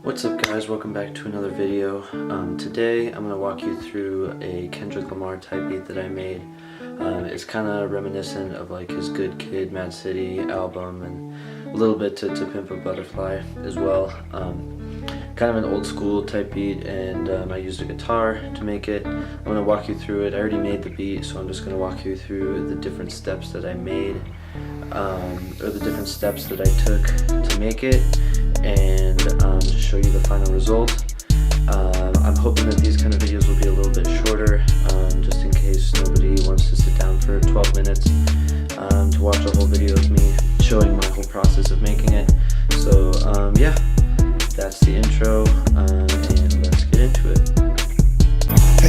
What's up guys, welcome back to another video. Today I'm going to walk you through a Kendrick Lamar type beat that I made. It's kind of reminiscent of like his Good Kid, M.A.A.d City album and a little bit to Pimp a Butterfly as well. Kind of an old school type beat, and I used a guitar to make it. I'm going to walk you through it. I already made the beat, so I'm just going to walk you through the different steps that I made, or the different steps that I took to make it, and just show you the final result. I'm hoping that these kind of videos will be a little bit shorter, just in case nobody wants to sit down for 12 minutes to watch a whole video of me showing my whole process of making it. So yeah, that's the intro, and let's get into it.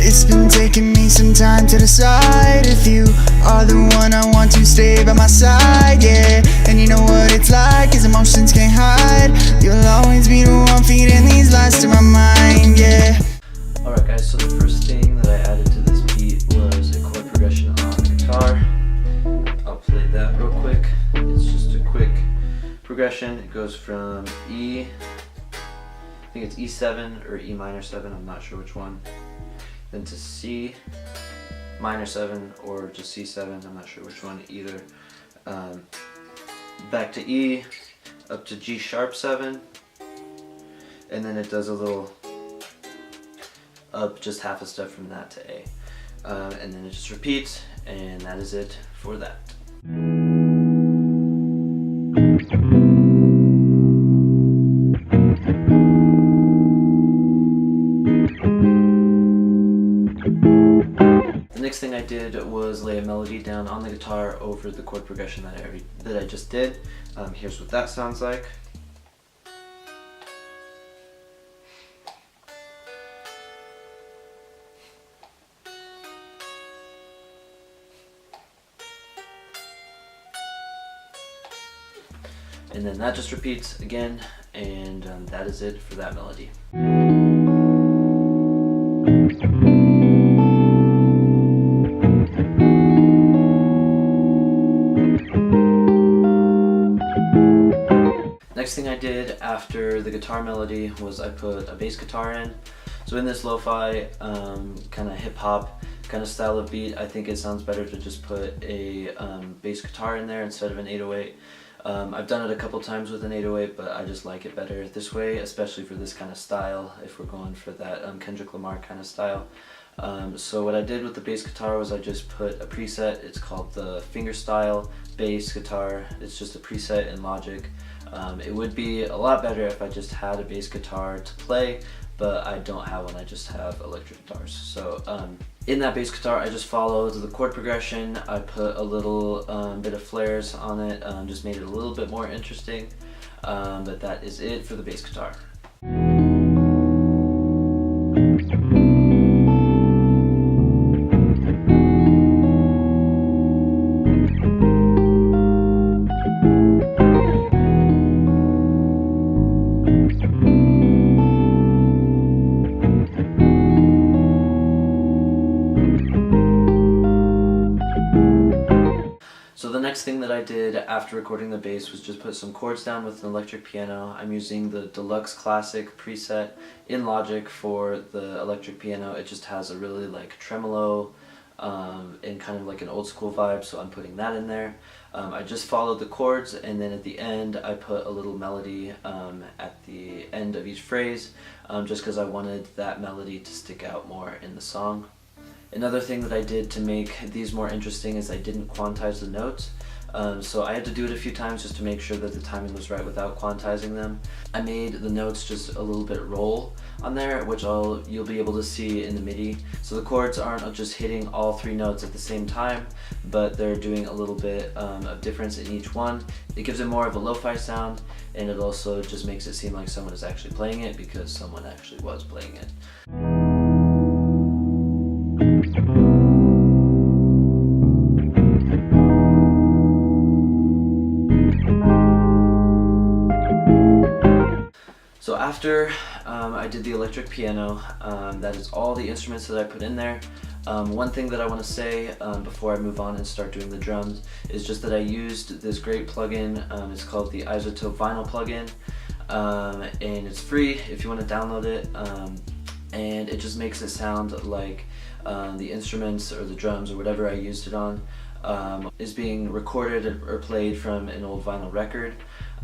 It's been taking me some time to decide if you are the one I want to stay by my side, yeah. And you know what it's like, 'cause emotions can't hide. You'll always be the one feeding these lies to my mind, yeah. Alright guys, so the first thing that I added to this beat was a chord progression on the guitar. I'll play that real quick. It's just a quick progression. It goes from E, I think it's E7 or E minor 7, I'm not sure which one. Then to C minor 7 or just C7, I'm not sure which one either. Back to E, up to G sharp 7, and then it does a little up just half a step from that to A. And then it just repeats, and that is it for that. The next thing I did was lay a melody down on the guitar over the chord progression that I just did. Here's what that sounds like. And then that just repeats again, and that is it for that melody. Next thing I did after the guitar melody was I put a bass guitar in. So in this lo-fi kind of hip-hop kind of style of beat, I think it sounds better to just put a bass guitar in there instead of an 808. I've done it a couple times with an 808, but I just like it better this way, especially for this kind of style, if we're going for that Kendrick Lamar kind of style. So what I did with the bass guitar was I just put a preset. It's called the fingerstyle bass guitar. It's just a preset in Logic. It would be a lot better if I just had a bass guitar to play, but I don't have one, I just have electric guitars. So in that bass guitar, I just followed the chord progression. I put a little bit of flares on it, just made it a little bit more interesting, but that is it for the bass guitar. So the next thing that I did after recording the bass was just put some chords down with an electric piano. I'm using the Deluxe Classic preset in Logic for the electric piano. It just has a really like tremolo and kind of like an old school vibe, so I'm putting that in there. I just followed the chords, and then at the end I put a little melody at the end of each phrase, just because I wanted that melody to stick out more in the song. Another thing that I did to make these more interesting is I didn't quantize the notes. So I had to do it a few times just to make sure that the timing was right without quantizing them. I made the notes just a little bit roll on there, which you'll be able to see in the MIDI. So the chords aren't just hitting all three notes at the same time, but they're doing a little bit of difference in each one. It gives it more of a lo-fi sound, and it also just makes it seem like someone is actually playing it because someone actually was playing it. So after I did the electric piano, that is all the instruments that I put in there. One thing that I want to say before I move on and start doing the drums is just that I used this great plugin. It's called the Isotope Vinyl plugin. and it's free if you want to download it, and it just makes it sound like the instruments or the drums or whatever I used it on is being recorded or played from an old vinyl record.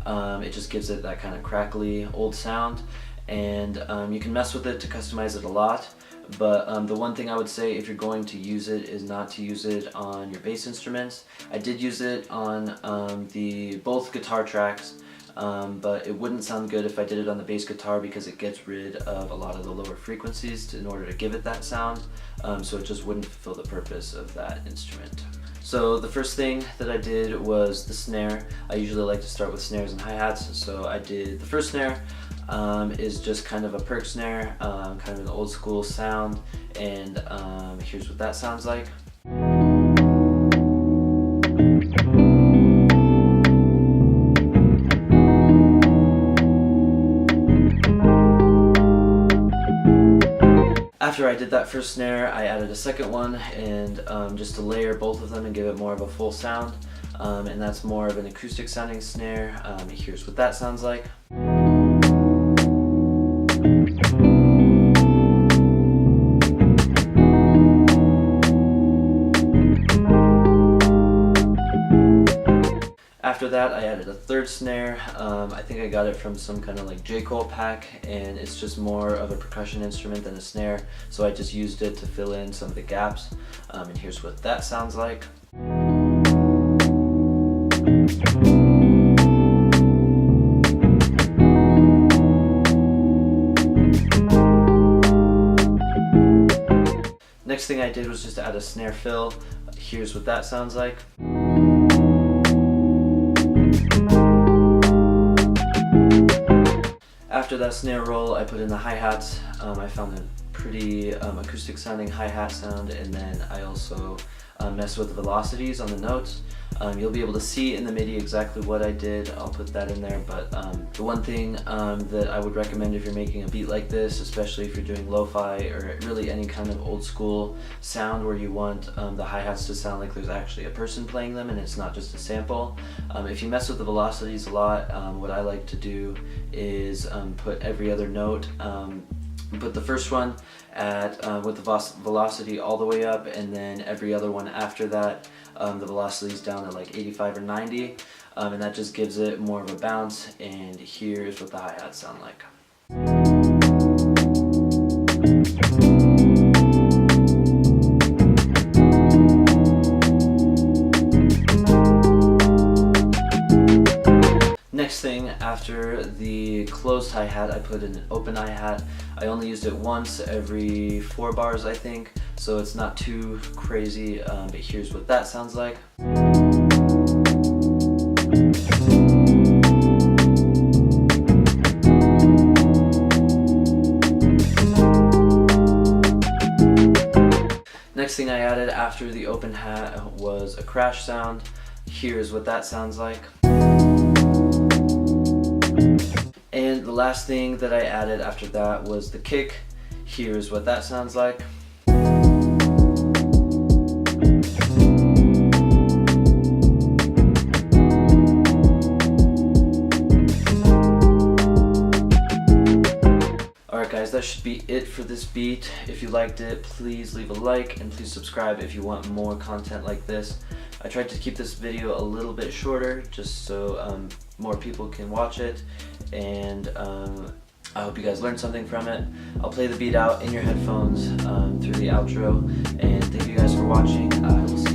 It just gives it that kind of crackly old sound, and you can mess with it to customize it a lot. But the one thing I would say if you're going to use it is not to use it on your bass instruments. I did use it on both guitar tracks, but it wouldn't sound good if I did it on the bass guitar because it gets rid of a lot of the lower frequencies in order to give it that sound, so it just wouldn't fulfill the purpose of that instrument. So the first thing that I did was the snare. I usually like to start with snares and hi-hats, so I did the first snare. Is just kind of a perk snare, kind of an old school sound, and here's what that sounds like. After I did that first snare, I added a second one, and just to layer both of them and give it more of a full sound, and that's more of an acoustic sounding snare. Here's what that sounds like. After that, I added a third snare. I think I got it from some kind of like J. Cole pack, and it's just more of a percussion instrument than a snare, so I just used it to fill in some of the gaps, and here's what that sounds like. Next thing I did was just add a snare fill. Here's what that sounds like. After that snare roll, I put in the hi-hats. I found a pretty acoustic sounding hi-hat sound, and then I also messed with the velocities on the notes. You'll be able to see in the MIDI exactly what I did. I'll put that in there, but the one thing that I would recommend if you're making a beat like this, especially if you're doing lo-fi or really any kind of old school sound where you want the hi-hats to sound like there's actually a person playing them and it's not just a sample. If you mess with the velocities a lot, what I like to do is put every other note, put the first one at with the velocity all the way up, and then every other one after that the velocity is down at like 85 or 90, and that just gives it more of a bounce. And here's what the hi-hats sound like. Next thing, after the closed hi-hat, I put in an open hi-hat. I only used it once every 4 bars, I think, so it's not too crazy, but here's what that sounds like. Next thing I added after the open hat was a crash sound. Here's what that sounds like. And the last thing that I added after that was the kick. Here's what that sounds like. Alright guys, that should be it for this beat. If you liked it, please leave a like and please subscribe if you want more content like this. I tried to keep this video a little bit shorter just so more people can watch it, and I hope you guys learned something from it. I'll play the beat out in your headphones through the outro, and thank you guys for watching. I will see you